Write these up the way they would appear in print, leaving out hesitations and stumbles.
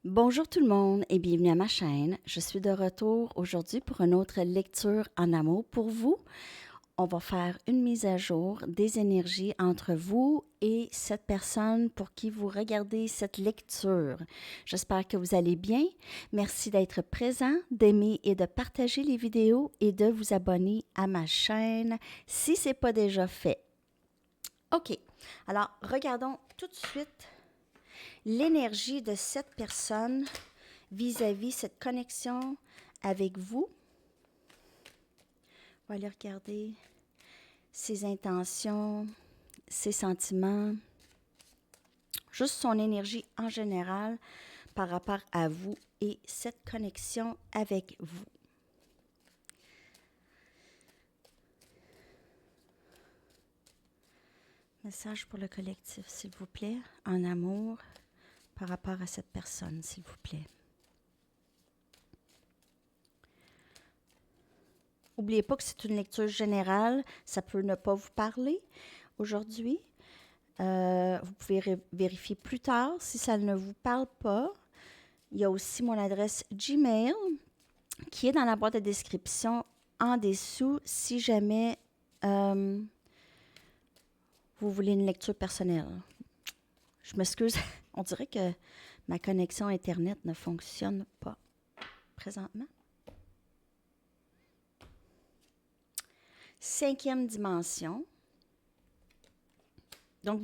Bonjour tout le monde et bienvenue à ma chaîne. Je suis de retour aujourd'hui pour une autre lecture en amour pour vous. On va faire une mise à jour des énergies entre vous et cette personne pour qui vous regardez cette lecture. J'espère que vous allez bien. Merci d'être présent, d'aimer et de partager les vidéos et de vous abonner à ma chaîne si ce n'est pas déjà fait. OK, alors regardons tout de suite l'énergie de cette personne vis-à-vis cette connexion avec vous. On va aller regarder ses intentions, ses sentiments, juste son énergie en général par rapport à vous et cette connexion avec vous. Message pour le collectif, s'il vous plaît, en amour par rapport à cette personne, s'il vous plaît. N'oubliez pas que c'est une lecture générale, ça peut ne pas vous parler aujourd'hui. Vous pouvez vérifier plus tard si ça ne vous parle pas. Il y a aussi mon adresse Gmail qui est dans la boîte de description en dessous si jamais vous voulez une lecture personnelle. Je m'excuse, on dirait que ma connexion Internet ne fonctionne pas présentement. 5e dimension. Donc,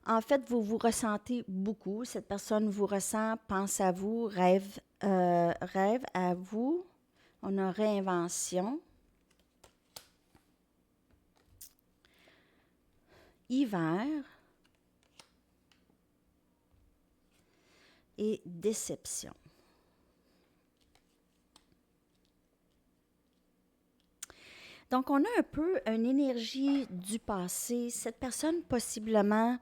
en fait, vous vous ressentez beaucoup. Cette personne vous ressent, pense à vous, rêve à vous. On a réinvention. Hiver. Et déception. Donc, on a un peu une énergie du passé. Cette personne, possiblement,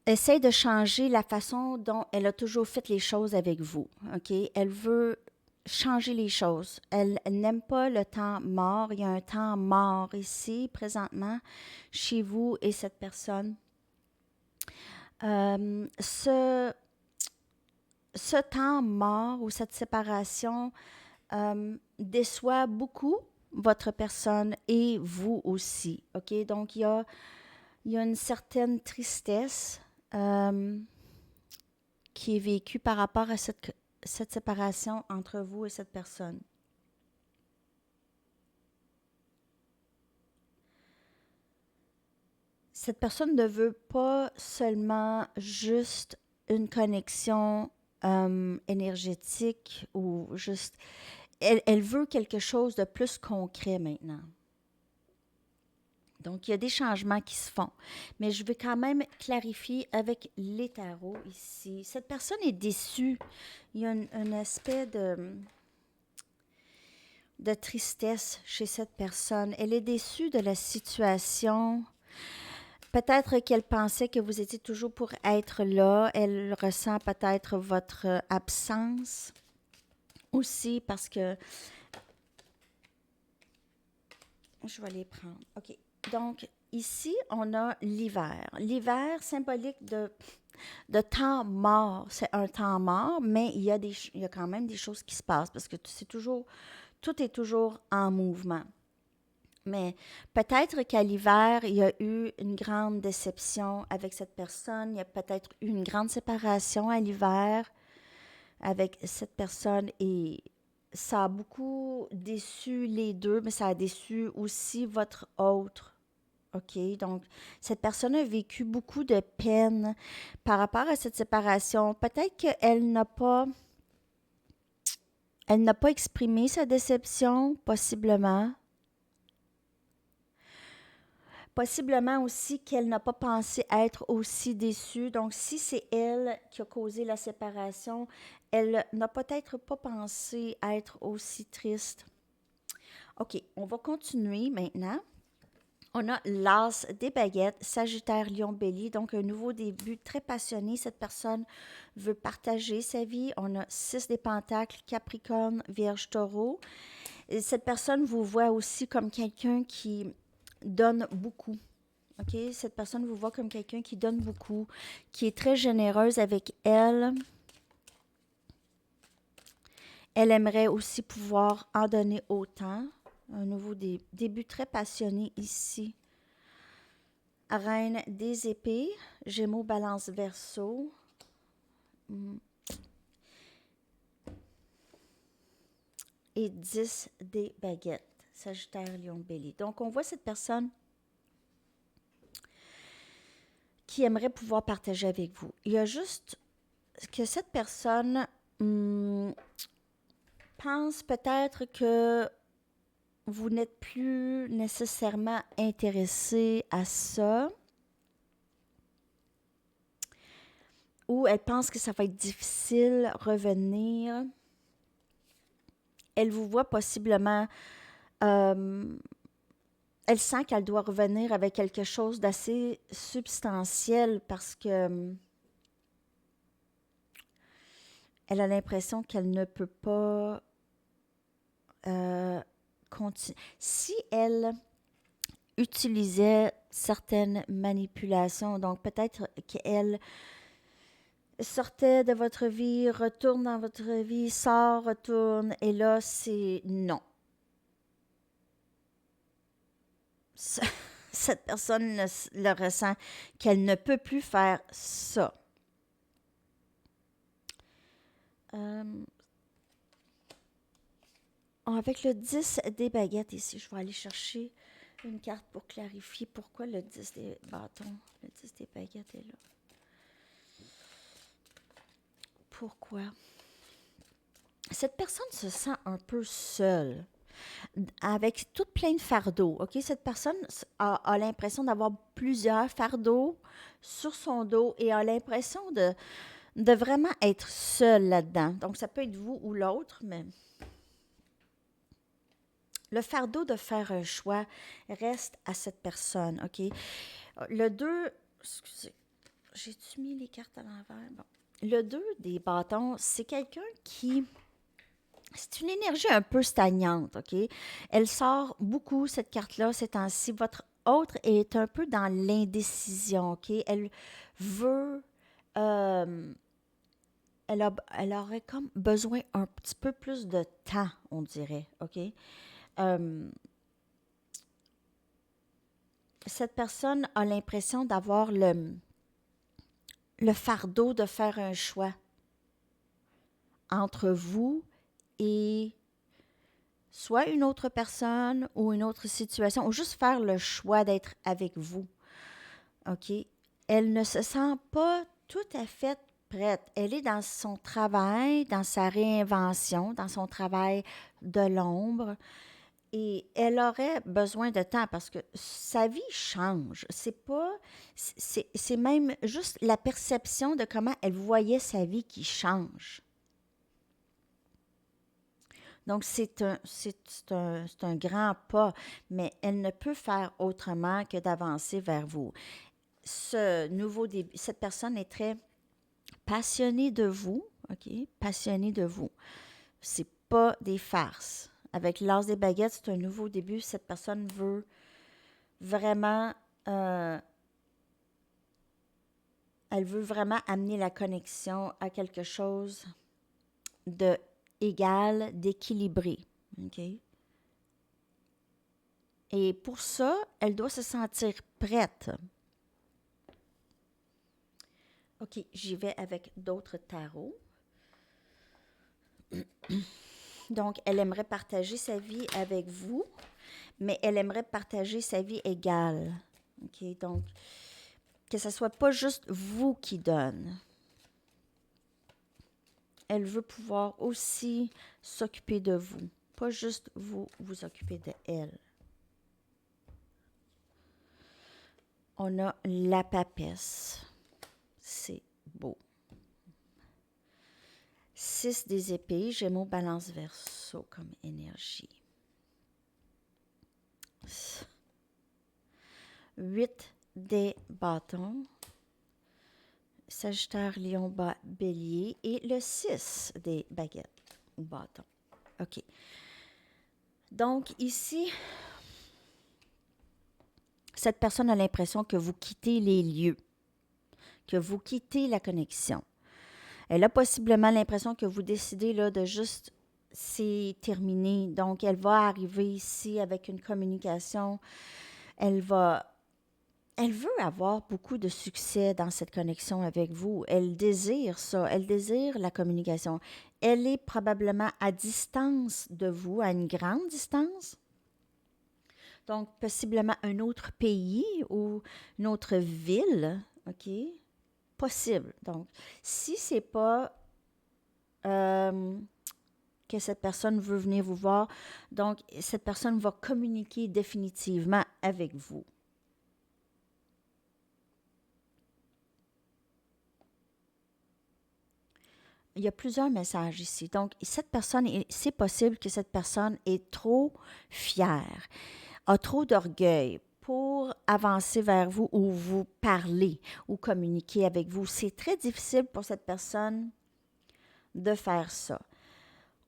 essaie de changer la façon dont elle a toujours fait les choses avec vous. OK? Elle veut changer les choses. Elle n'aime pas le temps mort. Il y a un temps mort ici, présentement, chez vous et cette personne. Ce temps mort ou cette séparation déçoit beaucoup votre personne et vous aussi. OK? Donc, il y a une certaine tristesse qui est vécue par rapport à cette séparation entre vous et cette personne. Cette personne ne veut pas seulement juste une connexion énergétique ou juste... Elle veut quelque chose de plus concret maintenant. Donc, il y a des changements qui se font. Mais je vais quand même clarifier avec les tarots ici. Cette personne est déçue. Il y a un aspect de tristesse chez cette personne. Elle est déçue de la situation. Peut-être qu'elle pensait que vous étiez toujours pour être là. Elle ressent peut-être votre absence aussi parce que... Je vais les prendre. OK. Donc, ici, on a l'hiver. L'hiver, symbolique de temps mort. C'est un temps mort, mais il y a quand même des choses qui se passent parce que tout est toujours en mouvement. Mais peut-être qu'à l'hiver, il y a eu une grande déception avec cette personne. Il y a peut-être eu une grande séparation à l'hiver avec cette personne et ça a beaucoup déçu les deux, mais ça a déçu aussi votre autre. OK? Donc, cette personne a vécu beaucoup de peine par rapport à cette séparation. Peut-être elle n'a pas exprimé sa déception, possiblement. Possiblement aussi qu'elle n'a pas pensé être aussi déçue. Donc, si c'est elle qui a causé la séparation, elle n'a peut-être pas pensé être aussi triste. OK, on va continuer maintenant. On a l'As des baguettes, Sagittaire, Lion, Bélier, donc un nouveau début très passionné. Cette personne veut partager sa vie. On a 6 des Pentacles, Capricorne, Vierge, Taureau. Et cette personne vous voit aussi comme quelqu'un qui donne beaucoup. OK? Cette personne vous voit comme quelqu'un qui donne beaucoup, qui est très généreuse avec elle. Elle aimerait aussi pouvoir en donner autant. Un nouveau début très passionné ici. Reine des épées, Gémeaux, Balance, Verseau. Et 10 des baguettes. Sagittaire, Lion, Bélier. Donc, on voit cette personne qui aimerait pouvoir partager avec vous. Il y a juste que cette personne pense peut-être que vous n'êtes plus nécessairement intéressé à ça, ou elle pense que ça va être difficile revenir. Elle vous voit possiblement, elle sent qu'elle doit revenir avec quelque chose d'assez substantiel parce que elle a l'impression qu'elle ne peut pas continuer. Si elle utilisait certaines manipulations, donc peut-être qu'elle sortait de votre vie, retourne dans votre vie, sort, retourne, et là, c'est non. Cette personne le ressent qu'elle ne peut plus faire ça. Avec le 10 des baguettes ici, je vais aller chercher une carte pour clarifier pourquoi le 10 des bâtons, le 10 des baguettes est là. Pourquoi? Cette personne se sent un peu seule, avec tout plein de fardeaux. OK? Cette personne a l'impression d'avoir plusieurs fardeaux sur son dos et a l'impression de vraiment être seule là-dedans. Donc, ça peut être vous ou l'autre, mais le fardeau de faire un choix reste à cette personne. OK? Le 2, excusez, j'ai-tu mis les cartes à l'envers? Bon. Le 2 des bâtons, c'est quelqu'un qui... C'est une énergie un peu stagnante, OK? Elle sort beaucoup, cette carte-là, ces temps-ci. Votre autre est un peu dans l'indécision, OK? Elle veut... elle aurait comme besoin un petit peu plus de temps, on dirait, OK? Cette personne a l'impression d'avoir le fardeau de faire un choix entre vous et soit une autre personne ou une autre situation, ou juste faire le choix d'être avec vous. OK? Elle ne se sent pas tout à fait prête. Elle est dans son travail, dans sa réinvention, dans son travail de l'ombre. Et elle aurait besoin de temps parce que sa vie change. C'est même juste la perception de comment elle voyait sa vie qui change. Donc, c'est un grand pas, mais elle ne peut faire autrement que d'avancer vers vous. Cette personne est très passionnée de vous, OK? Passionnée de vous. C'est pas des farces. Avec l'as des baguettes, c'est un nouveau début. Cette personne veut vraiment... elle veut vraiment amener la connexion à quelque chose de égal, d'équilibré. OK? Et pour ça, elle doit se sentir prête. OK, j'y vais avec d'autres tarots. Donc, elle aimerait partager sa vie avec vous, mais elle aimerait partager sa vie égale. OK, donc, que ce ne soit pas juste vous qui donne. Elle veut pouvoir aussi s'occuper de vous, pas juste vous vous occuper de elle. On a la papesse. C'est beau. 6 des épées, Gémeaux, Balance, Verseau comme énergie. 8 des bâtons, Sagittaire, Lion, Bélier et le 6 des baguettes ou bâtons. OK. Donc ici, Cette personne a l'impression que vous quittez les lieux, que vous quittez la connexion. Elle a possiblement l'impression que vous décidez là, de juste, c'est terminé. Donc, elle va arriver ici avec une communication. Elle va, elle veut avoir beaucoup de succès dans cette connexion avec vous. Elle désire ça. Elle désire la communication. Elle est probablement à distance de vous, à une grande distance. Donc, possiblement un autre pays ou une autre ville, OK? Possible. Donc, si c'est pas que cette personne veut venir vous voir, donc cette personne va communiquer définitivement avec vous. Il y a plusieurs messages ici. Donc, cette personne, c'est possible que cette personne est trop fière, a trop d'orgueil pour avancer vers vous ou vous parler ou communiquer avec vous. C'est très difficile pour cette personne de faire ça.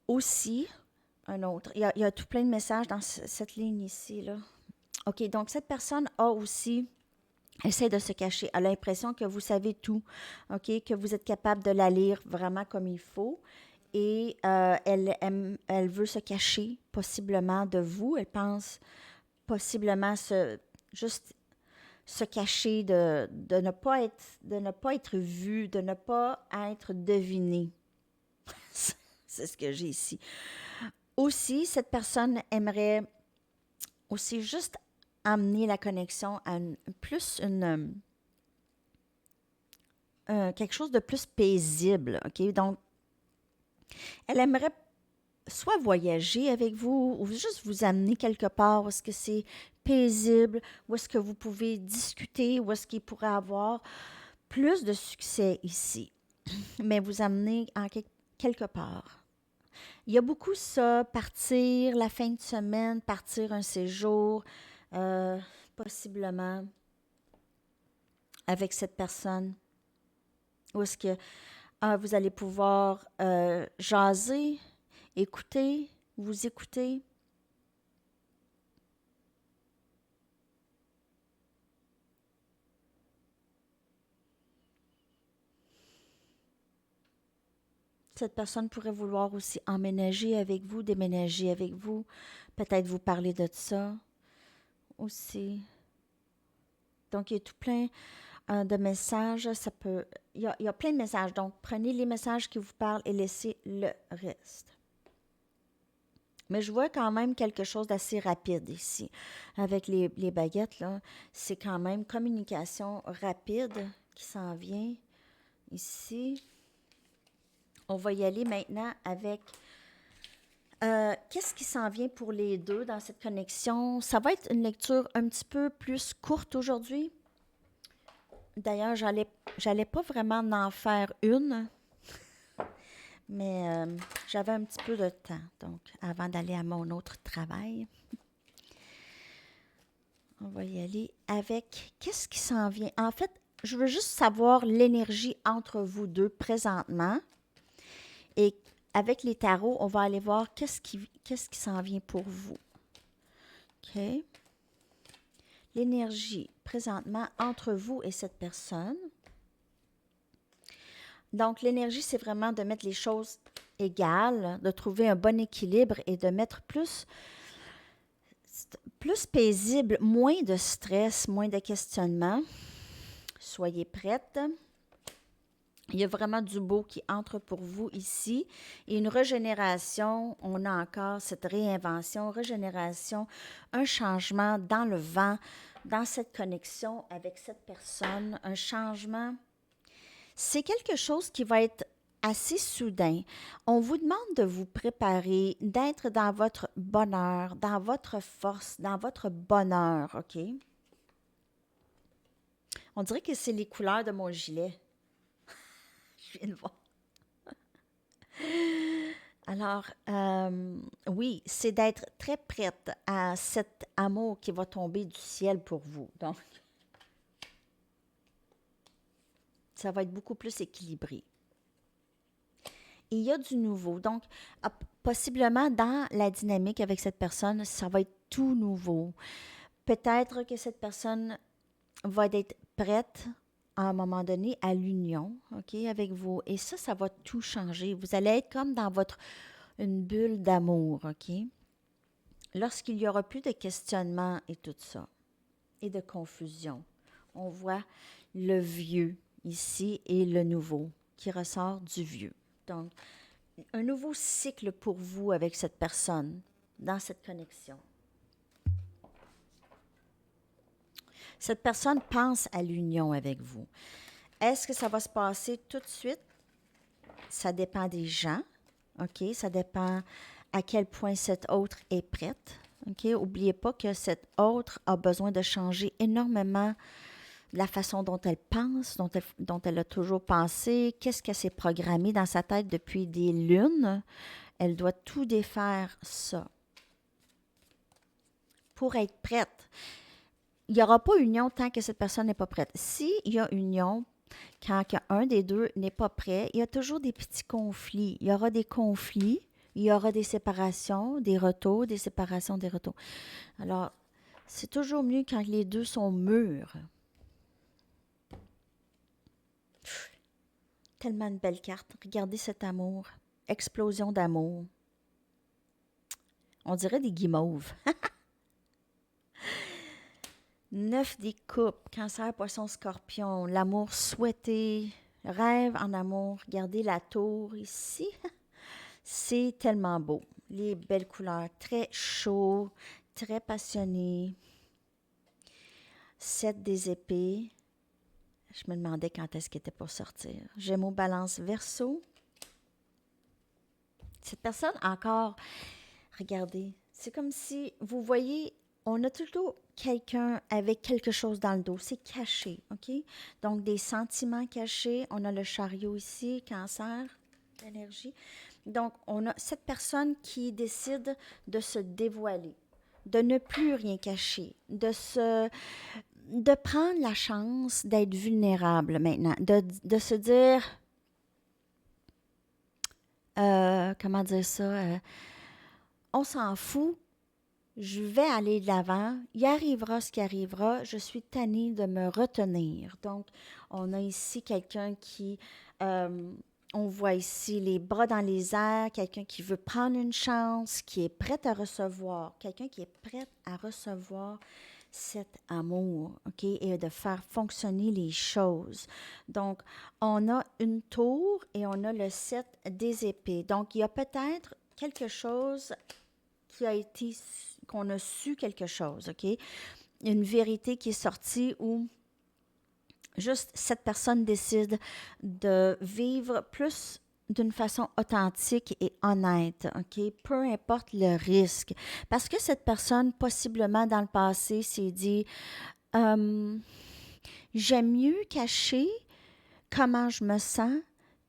Aussi, un autre, il y a tout plein de messages dans cette ligne ici, là. OK, donc cette personne a aussi essaie de se cacher, a l'impression que vous savez tout, OK, que vous êtes capable de la lire vraiment comme il faut. Et elle veut se cacher possiblement de vous. Elle pense possiblement juste se cacher de ne pas être vue, de ne pas être devinée. C'est ce que j'ai ici. Aussi, cette personne aimerait aussi juste amener la connexion à quelque chose de plus paisible, OK? Donc, elle aimerait soit voyager avec vous ou juste vous amener quelque part où est-ce que c'est paisible, où est-ce que vous pouvez discuter, où est-ce qu'il pourrait avoir plus de succès ici, mais vous amener en quelque part. Il y a beaucoup ça, partir la fin de semaine, partir un séjour, euh, possiblement avec cette personne, où est-ce que vous allez pouvoir jaser, écouter, vous écouter. Cette personne pourrait vouloir aussi emménager avec vous, déménager avec vous, peut-être vous parler de ça aussi. Donc, il y a tout plein de messages. Il y a plein de messages. Donc, prenez les messages qui vous parlent et laissez le reste. Mais je vois quand même quelque chose d'assez rapide ici. Avec les baguettes, là, c'est quand même communication rapide qui s'en vient ici. On va y aller maintenant avec qu'est-ce qui s'en vient pour les deux dans cette connexion. Ça va être une lecture un petit peu plus courte aujourd'hui. D'ailleurs, j'allais pas vraiment en faire une, mais j'avais un petit peu de temps, donc avant d'aller à mon autre travail. On va y aller avec qu'est-ce qui s'en vient. En fait, je veux juste savoir l'énergie entre vous deux présentement. Et avec les tarots, on va aller voir qu'est-ce qui s'en vient pour vous. OK? L'énergie présentement entre vous et cette personne. Donc, l'énergie, c'est vraiment de mettre les choses égales, de trouver un bon équilibre et de mettre plus paisible, moins de stress, moins de questionnement. Soyez prêtes. Il y a vraiment du beau qui entre pour vous ici. Et une régénération, on a encore cette réinvention, régénération, un changement dans le vent, dans cette connexion avec cette personne, un changement. C'est quelque chose qui va être assez soudain. On vous demande de vous préparer, d'être dans votre bonheur, dans votre force, dans votre bonheur, OK? On dirait que c'est les couleurs de mon gilet. Je viens de voir. Alors, oui, c'est d'être très prête à cet amour qui va tomber du ciel pour vous. Donc, ça va être beaucoup plus équilibré. Et il y a du nouveau. Donc, possiblement dans la dynamique avec cette personne, ça va être tout nouveau. Peut-être que cette personne va être prête à un moment donné à l'union, OK, avec vous. Et ça va tout changer. Vous allez être comme dans une bulle d'amour, OK? Lorsqu'il n'y aura plus de questionnement et tout ça, et de confusion, on voit le vieux ici et le nouveau qui ressort du vieux. Donc, un nouveau cycle pour vous avec cette personne dans cette connexion. Cette personne pense à l'union avec vous. Est-ce que ça va se passer tout de suite? Ça dépend des gens, OK? Ça dépend à quel point cette autre est prête, OK? N'oubliez pas que cette autre a besoin de changer énormément la façon dont elle pense, dont elle a toujours pensé, qu'est-ce qu'elle s'est programmé dans sa tête depuis des lunes. Elle doit tout défaire ça pour être prête. Il n'y aura pas union tant que cette personne n'est pas prête. S'il y a union, quand un des deux n'est pas prêt, il y a toujours des petits conflits. Il y aura des conflits, il y aura des séparations, des retours, des séparations, des retours. Alors, c'est toujours mieux quand les deux sont mûrs. Tellement une belle carte. Regardez cet amour. Explosion d'amour. On dirait des guimauves. 9 des coupes. Cancer, poisson, scorpion. L'amour souhaité. Rêve en amour. Regardez la tour ici. C'est tellement beau. Les belles couleurs. Très chaud. Très passionné. 7 des épées. Je me demandais quand est-ce qu'il était pour sortir. Gémeaux, balance, verseau. Cette personne, encore, regardez, c'est comme si, vous voyez, on a toujours quelqu'un avec quelque chose dans le dos. C'est caché, OK? Donc, des sentiments cachés. On a le chariot ici, cancer, l'énergie. Donc, on a cette personne qui décide de se dévoiler, de ne plus rien cacher, de prendre la chance d'être vulnérable maintenant, de se dire, comment dire ça, on s'en fout, je vais aller de l'avant, il arrivera ce qui arrivera, je suis tannée de me retenir. Donc, on a ici quelqu'un qui, on voit ici les bras dans les airs, quelqu'un qui veut prendre une chance, qui est prêt à recevoir, quelqu'un qui est prêt à recevoir cet amour, OK, et de faire fonctionner les choses. Donc, on a une tour et on a le 7 des épées. Donc, il y a peut-être quelque chose qui a été, qu'on a su quelque chose, OK? Une vérité qui est sortie où juste cette personne décide de vivre plus d'une façon authentique et honnête, OK? Peu importe le risque. Parce que cette personne, possiblement dans le passé, s'est dit j'aime mieux cacher comment je me sens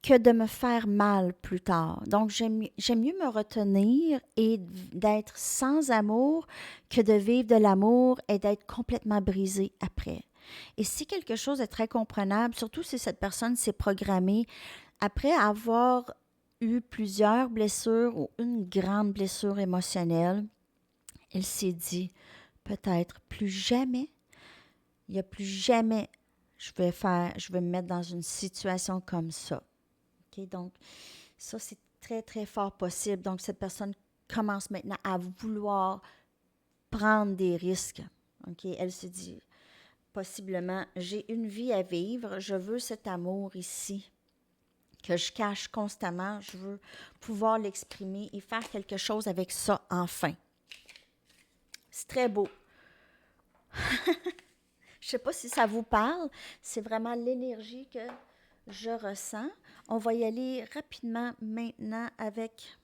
que de me faire mal plus tard. Donc, j'aime mieux me retenir et d'être sans amour que de vivre de l'amour et d'être complètement brisée après. Et si quelque chose est très comprenable, surtout si cette personne s'est programmée après avoir eu plusieurs blessures ou une grande blessure émotionnelle, elle s'est dit peut-être plus jamais, il n'y a plus jamais je vais me mettre dans une situation comme ça. OK? Donc, ça, c'est très, très fort possible. Donc, cette personne commence maintenant à vouloir prendre des risques. OK? Elle se dit, possiblement, j'ai une vie à vivre, je veux cet amour ici que je cache constamment, je veux pouvoir l'exprimer et faire quelque chose avec ça enfin. C'est très beau. Je ne sais pas si ça vous parle, c'est vraiment l'énergie que je ressens. On va y aller rapidement maintenant avec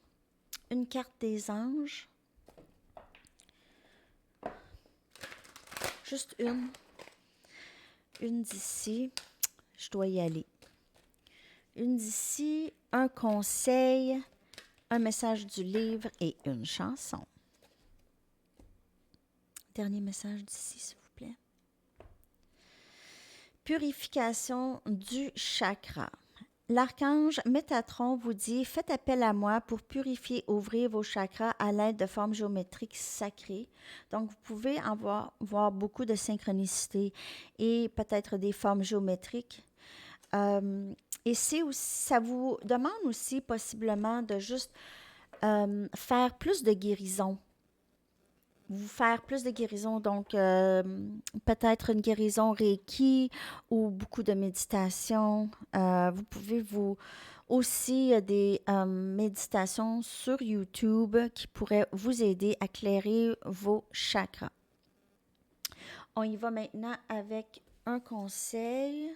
une carte des anges. Juste une. Une d'ici. Je dois y aller. Une d'ici, un conseil, un message du livre et une chanson. Dernier message d'ici, s'il vous plaît. Purification du chakra. l'archange Métatron vous dit « Faites appel à moi pour purifier, ouvrir vos chakras à l'aide de formes géométriques sacrées. » Donc, vous pouvez voir beaucoup de synchronicité et peut-être des formes géométriques. Et ça vous demande aussi possiblement de juste faire plus de guérison. Vous faire plus de guérison, donc peut-être une guérison Reiki ou beaucoup de méditation. Vous pouvez aussi des méditations sur YouTube qui pourraient vous aider à clairer vos chakras. On y va maintenant avec un conseil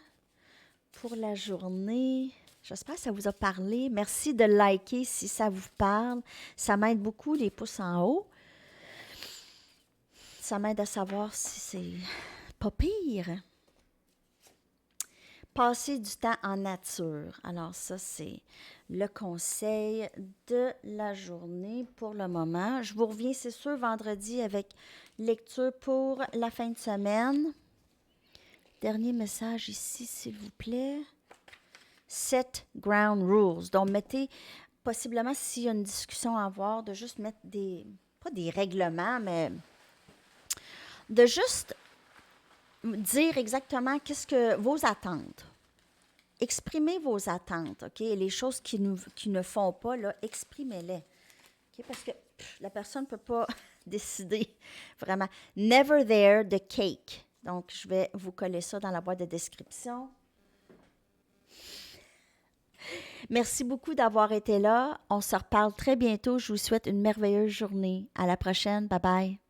pour la journée. J'espère que ça vous a parlé. Merci de liker si ça vous parle. Ça m'aide beaucoup, les pouces en haut. Ça m'aide à savoir si c'est pas pire. Passer du temps en nature. Alors ça, c'est le conseil de la journée pour le moment. Je vous reviens, c'est sûr, vendredi avec lecture pour la fin de semaine. Dernier message ici, s'il vous plaît. Set ground rules. Donc, mettez, possiblement, s'il y a une discussion à avoir, de juste mettre pas des règlements, mais de juste dire exactement qu'est-ce que vos attentes. Exprimez vos attentes, OK? Et les choses qui ne font pas, là, exprimez-les. OK? Parce que la personne ne peut pas décider vraiment. Never there, the cake. Donc, je vais vous coller ça dans la boîte de description. Merci beaucoup d'avoir été là. On se reparle très bientôt. Je vous souhaite une merveilleuse journée. À la prochaine. Bye bye.